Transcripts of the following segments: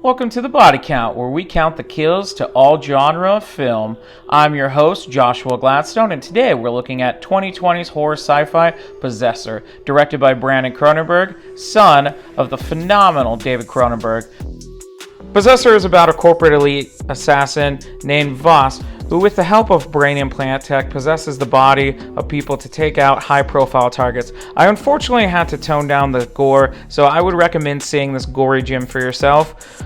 Welcome to the Body Count, where we count the kills to all genre of film. I'm your host, Joshua Gladstone, and today we're looking at 2020's horror sci-fi Possessor, directed by Brandon Cronenberg, son of the phenomenal David Cronenberg. Possessor is about a corporate elite assassin named Voss, who with the help of brain implant tech possesses the body of people to take out high-profile targets. I unfortunately had to tone down the gore, so I would recommend seeing this gory gem for yourself.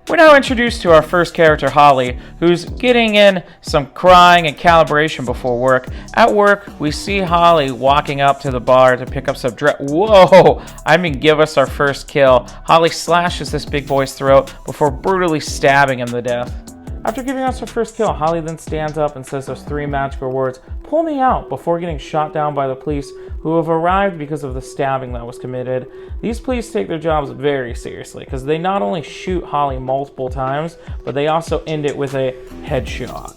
We're now introduced to our first character, Holly, who's getting in some crying and calibration before work. At work, we see Holly walking up to the bar to pick up some Whoa! I mean, give us our first kill. Holly slashes this big boy's throat before brutally stabbing him to death. After giving us her first kill, Holly then stands up and says those three magical words, "Pull me out," before getting shot down by the police who have arrived because of the stabbing that was committed. These police take their jobs very seriously because they not only shoot Holly multiple times, but they also end it with a headshot.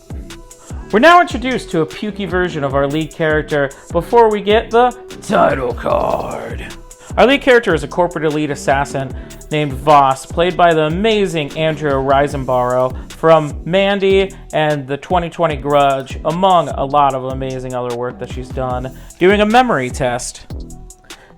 We're now introduced to a pukey version of our lead character before we get the title card. Our lead character is a corporate elite assassin named Voss, played by the amazing Andrea Riseborough from Mandy and the 2020 Grudge, among a lot of amazing other work that she's done, doing a memory test.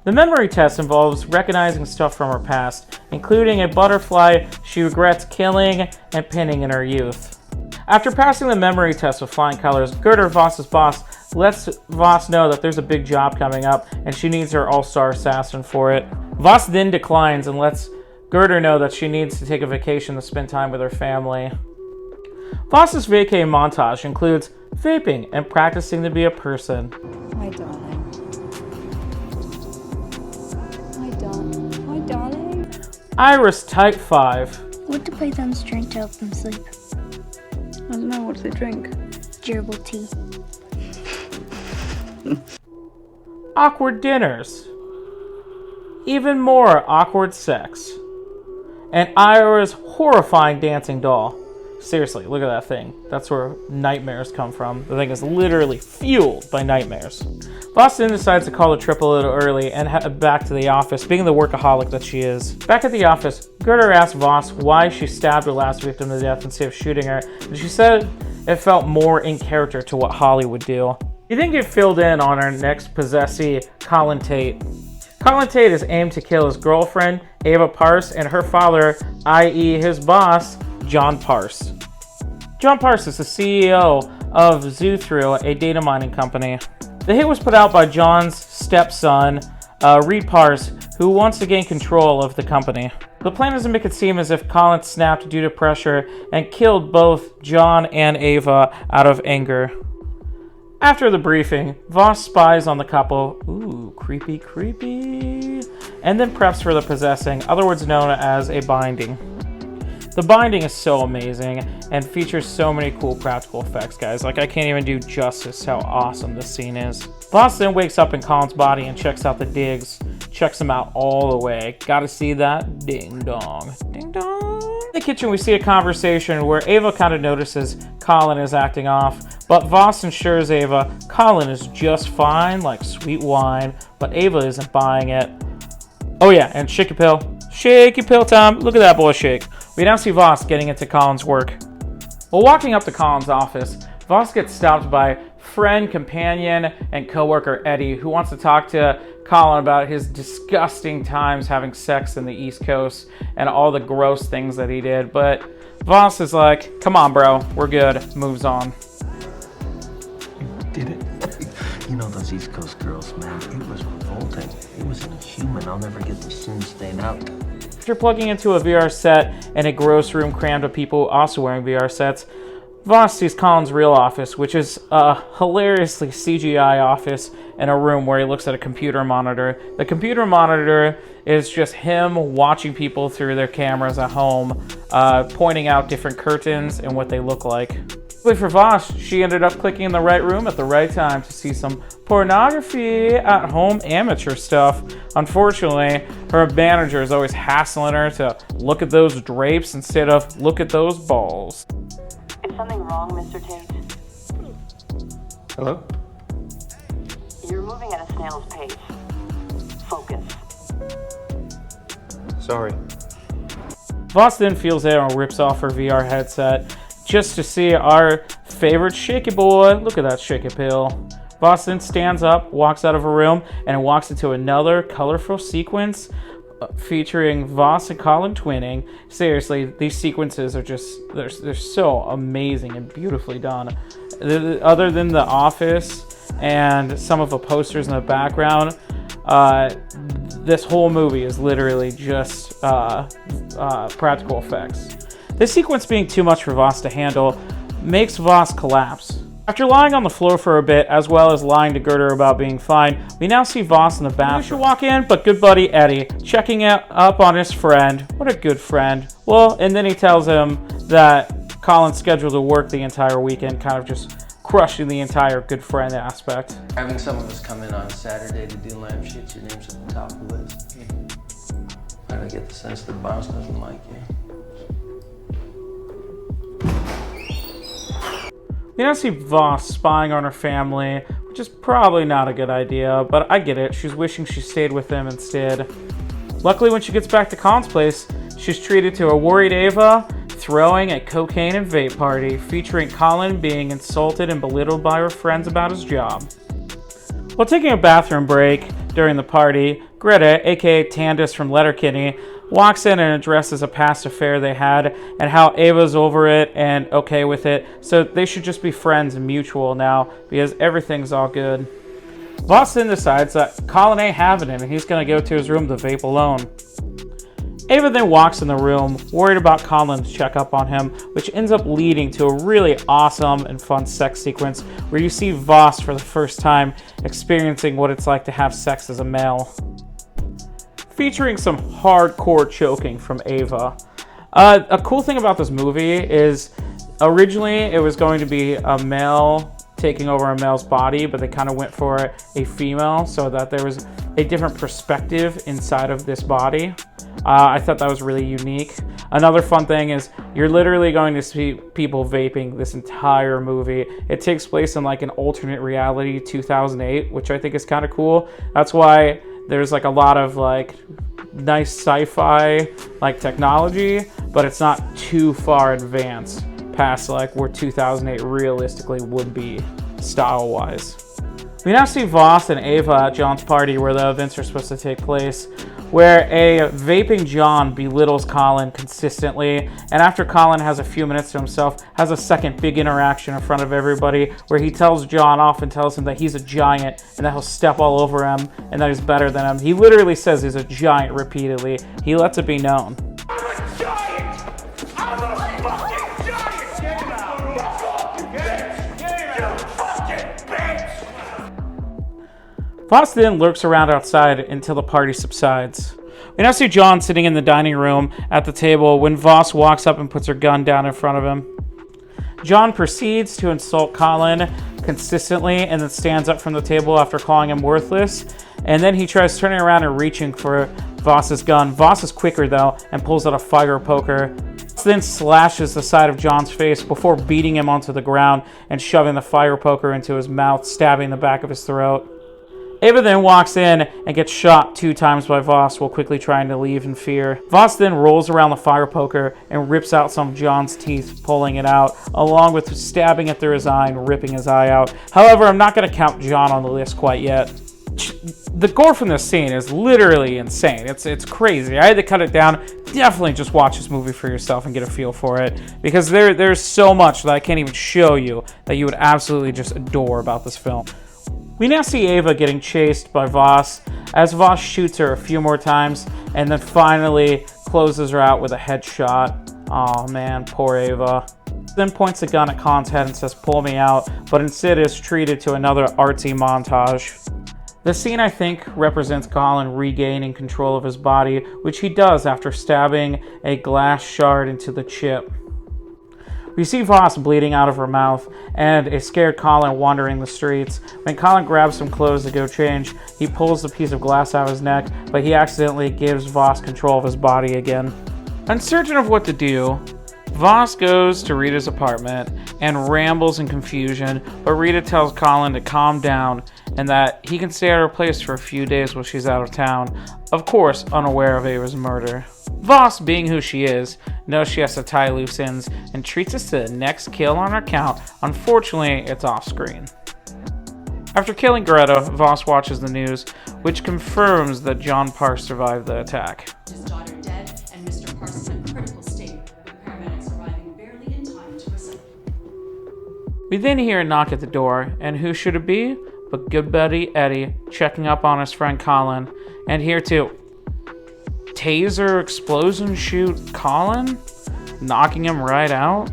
The memory test involves recognizing stuff from her past, including a butterfly she regrets killing and pinning in her youth. After passing the memory test with flying colors, Gerder, Voss's boss, lets Voss know that there's a big job coming up and she needs her all-star assassin for it. Voss then declines and lets Gerder know that she needs to take a vacation to spend time with her family. Voss's vacay montage includes vaping and practicing to be a person. My darling. My darling. Iris Type 5. What do pythons drink to help them sleep? I don't know, what do they drink? Gerbil tea. Awkward dinners. Even more awkward sex. And Ira's horrifying dancing doll. Seriously, look at that thing. That's where nightmares come from. The thing is literally fueled by nightmares. Voss then decides to call a trip a little early and head back to the office, being the workaholic that she is. Back at the office, Gerder asks Voss why she stabbed her last victim to death instead of shooting her, and she said it felt more in character to what Holly would do. You then get filled in on our next possessee, Colin Tate. Colin Tate is aimed to kill his girlfriend, Ava Parse, and her father, i.e. his boss, John Parse. John Parse is the CEO of Zoothru, a data mining company. The hit was put out by John's stepson, Reed Parse, who wants to gain control of the company. The plan is to make it seem as if Colin snapped due to pressure and killed both John and Ava out of anger. After the briefing, Voss spies on the couple, ooh, creepy, and then preps for the possessing, otherwise known as a binding. The binding is so amazing and features so many cool practical effects, guys. Like, I can't even do justice how awesome this scene is. Voss then wakes up in Colin's body and checks out the digs. Checks them out all the way. Gotta see that? Ding dong. Ding dong. In the kitchen, we see a conversation where Ava kind of notices Colin is acting off, but Voss ensures Ava Colin is just fine, like sweet wine, but Ava isn't buying it. Oh yeah, and shaky pill. Shaky pill time. Look at that boy shake. We now see Voss getting into Colin's work. While walking up to Colin's office, Voss gets stopped by friend, companion, and co-worker Eddie, who wants to talk to Colin about his disgusting times having sex in the East Coast and all the gross things that he did. But Voss is like, come on, bro, we're good. Moves on. You did it. You know those East Coast girls, man, it was revolting. It was inhuman. I'll never get the sin stain out. After plugging into a VR set in a gross room crammed with people also wearing VR sets, Voss sees Colin's real office, which is a hilariously CGI office in a room where he looks at a computer monitor. The computer monitor is just him watching people through their cameras at home, pointing out different curtains and what they look like. But for Voss, she ended up clicking in the right room at the right time to see some pornography at home amateur stuff. Unfortunately, her manager is always hassling her to look at those drapes instead of look at those balls. Is something wrong, Mr. Tate? Hello? You're moving at a snail's pace. Focus. Sorry. Voss then feels it and rips off her VR headset just to see our favorite shaky boy. Look at that shaky pill. Voss then stands up, walks out of her room, and walks into another colorful sequence featuring Voss and Colin twinning. Seriously, these sequences are just, they're so amazing and beautifully done. Other than The Office and some of the posters in the background, this whole movie is literally just practical effects. This sequence being too much for Voss to handle makes Voss collapse. After lying on the floor for a bit, as well as lying to Gerder about being fine, we now see Voss in the bathroom. We should walk in, but good buddy Eddie, checking up on his friend. What a good friend. Well, and then he tells him that Colin's scheduled to work the entire weekend, kind of just crushing the entire good friend aspect. Having some of us come in on Saturday to do lampshades, your name's at the top of the list. I don't get the sense the boss doesn't like you. We now see Voss spying on her family, which is probably not a good idea, but I get it. She's wishing she stayed with them instead. Luckily, when she gets back to Colin's place, she's treated to a worried Ava throwing a cocaine and vape party, featuring Colin being insulted and belittled by her friends about his job. While taking a bathroom break during the party, Greta, aka Tandis from Letterkenny, walks in and addresses a past affair they had and how Ava's over it and okay with it, so they should just be friends and mutual now because everything's all good. Voss then decides that Colin ain't having it and he's going to go to his room to vape alone. Ava then walks in the room, worried about Colin's checkup on him, which ends up leading to a really awesome and fun sex sequence where you see Voss for the first time experiencing what it's like to have sex as a male. Featuring some hardcore choking from Ava. A cool thing about this movie is originally it was going to be a male taking over a male's body, but they kind of went for a female so that there was a different perspective inside of this body. I thought that was really unique. Another fun thing is you're literally going to see people vaping this entire movie. It takes place in like an alternate reality 2008, which I think is kind of cool. That's why there's like a lot of like nice sci-fi like technology, but it's not too far advanced past like where 2008 realistically would be style-wise. We now see Voss and Ava at John's party where the events are supposed to take place, where a vaping John belittles Colin consistently, and after Colin has a few minutes to himself, has a second big interaction in front of everybody where he tells John off and tells him that he's a giant and that he'll step all over him and that he's better than him. He literally says he's a giant repeatedly. He lets it be known. Voss then lurks around outside until the party subsides. We now see John sitting in the dining room at the table when Voss walks up and puts her gun down in front of him. John proceeds to insult Colin consistently and then stands up from the table after calling him worthless. And then he tries turning around and reaching for Voss's gun. Voss is quicker though and pulls out a fire poker. Then slashes the side of John's face before beating him onto the ground and shoving the fire poker into his mouth, stabbing the back of his throat. Ava then walks in and gets shot 2 times by Voss while quickly trying to leave in fear. Voss then rolls around the fire poker and rips out some of John's teeth, pulling it out, along with stabbing it through his eye and ripping his eye out. However, I'm not going to count John on the list quite yet. The gore from this scene is literally insane. It's crazy. I had to cut it down. Definitely just watch this movie for yourself and get a feel for it, because there's so much that I can't even show you that you would absolutely just adore about this film. We now see Ava getting chased by Voss as Voss shoots her a few more times and then finally closes her out with a headshot. Oh man, poor Ava. Then points the gun at Colin's head and says, "Pull me out," but instead is treated to another artsy montage. The scene, I think, represents Colin regaining control of his body, which he does after stabbing a glass shard into the chip. We see Voss bleeding out of her mouth and a scared Colin wandering the streets. When Colin grabs some clothes to go change, he pulls the piece of glass out of his neck, but he accidentally gives Voss control of his body again. Uncertain of what to do, Voss goes to Rita's apartment and rambles in confusion, but Rita tells Colin to calm down and that he can stay at her place for a few days while she's out of town, of course unaware of Ava's murder. Voss, being who she is, knows she has to tie loose ends and treats us to the next kill on her count. Unfortunately, it's off screen. After killing Greta, Voss watches the news, which confirms that John Parks survived the attack. His daughter dead and Mr. Parks in a critical state, with paramedics arriving barely in time to assist. We then hear a knock at the door, and who should it be but good buddy Eddie checking up on his friend Colin, and here too, taser explosion shoot Colin, knocking him right out.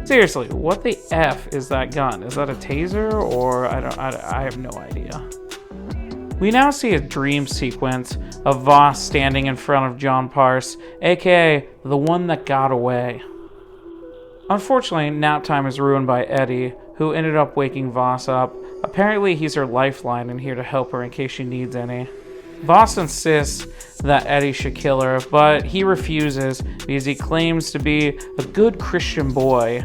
Seriously, what the F is that gun? Is that a taser or I have no idea. We now see a dream sequence of Voss standing in front of John Parks, aka the one that got away. Unfortunately, nap time is ruined by Eddie, who ended up waking Voss up. Apparently, he's her lifeline and here to help her in case she needs any. Voss insists that Eddie should kill her, but he refuses because he claims to be a good Christian boy.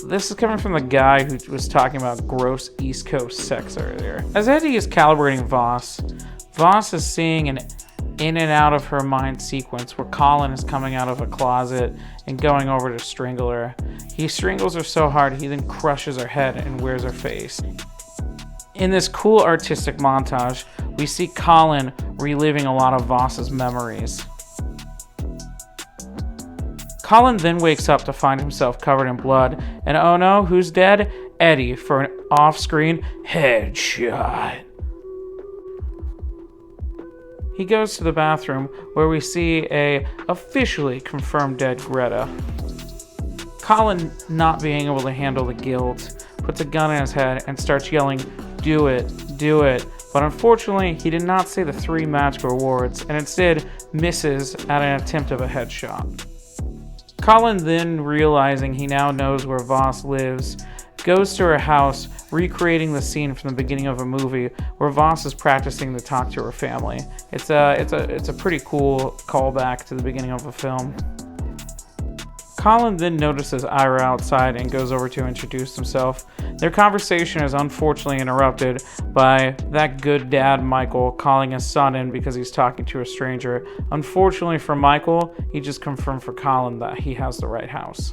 This is coming from the guy who was talking about gross East Coast sex earlier. As Eddie is calibrating Voss, Voss is seeing an in and out of her mind sequence where Colin is coming out of a closet and going over to strangle her. He strangles her so hard he then crushes her head and wears her face. In this cool artistic montage, we see Colin reliving a lot of Voss's memories. Colin then wakes up to find himself covered in blood, and oh no, who's dead? Eddie for an off-screen headshot. He goes to the bathroom where we see a officially confirmed dead Greta. Colin, not being able to handle the guilt, puts a gun in his head and starts yelling, "Do it, do it." But unfortunately, he did not say the 3 magic rewards and instead misses at an attempt of a headshot. Colin, then realizing he now knows where Voss lives, goes to her house, recreating the scene from the beginning of a movie where Voss is practicing to talk to her family. It's a pretty cool callback to the beginning of a film. Colin then notices Ira outside and goes over to introduce himself. Their conversation is unfortunately interrupted by that good dad Michael calling his son in because he's talking to a stranger. Unfortunately for Michael, he just confirmed for Colin that he has the right house.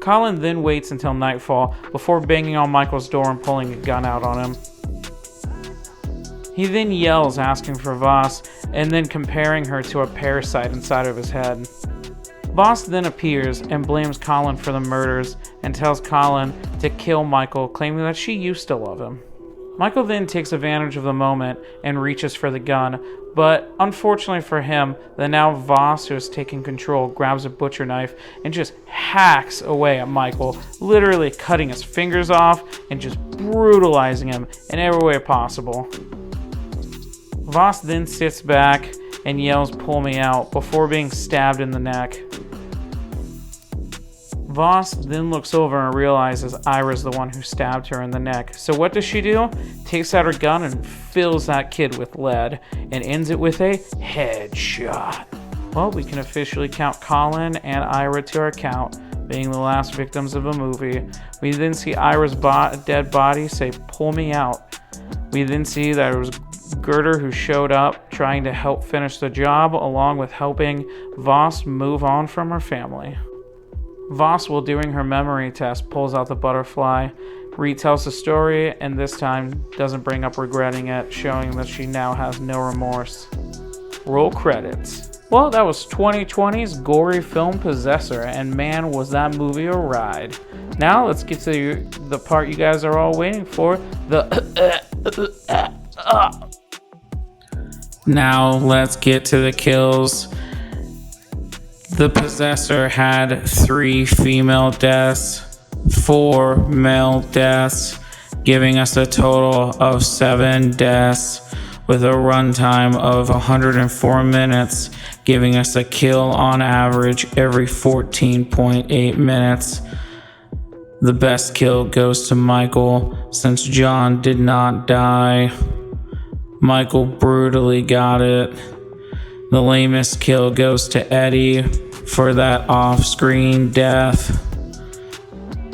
Colin then waits until nightfall before banging on Michael's door and pulling a gun out on him. He then yells asking for Voss and then comparing her to a parasite inside of his head. Voss then appears and blames Colin for the murders and tells Colin to kill Michael, claiming that she used to love him. Michael then takes advantage of the moment and reaches for the gun, but unfortunately for him, the now Voss who is taking control grabs a butcher knife and just hacks away at Michael, literally cutting his fingers off and just brutalizing him in every way possible. Voss then sits back and yells, "Pull me out," before being stabbed in the neck. Voss then looks over and realizes Ira's the one who stabbed her in the neck. So what does she do? Takes out her gun and fills that kid with lead and ends it with a headshot. Well, we can officially count Colin and Ira to our count, being the last victims of a movie. We then see Ira's dead body say, "Pull me out." We then see that it was Girder who showed up trying to help finish the job, along with helping Voss move on from her family. Voss, while doing her memory test, pulls out the butterfly, retells the story, and this time doesn't bring up regretting it, showing that she now has no remorse. Roll credits. Well, that was 2020's gory film Possessor, and man, was that movie a ride. Now let's get to the part you guys are all waiting for, Now let's get to the kills. The Possessor had 3 female deaths, 4 male deaths, giving us a total of 7 deaths with a runtime of 104 minutes, giving us a kill on average every 14.8 minutes. The best kill goes to Michael since John did not die. Michael brutally got it. The lamest kill goes to Eddie for that off-screen death.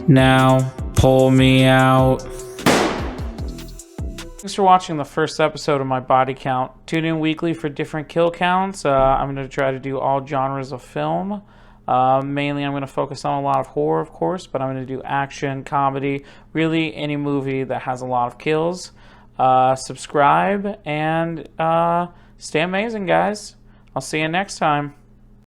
Now, pull me out. Thanks for watching the first episode of my body count. Tune in weekly for different kill counts. I'm going to try to do all genres of film. Mainly I'm going to focus on a lot of horror, of course, but I'm going to do action, comedy, really any movie that has a lot of kills. Subscribe and stay amazing, guys. I'll see you next time.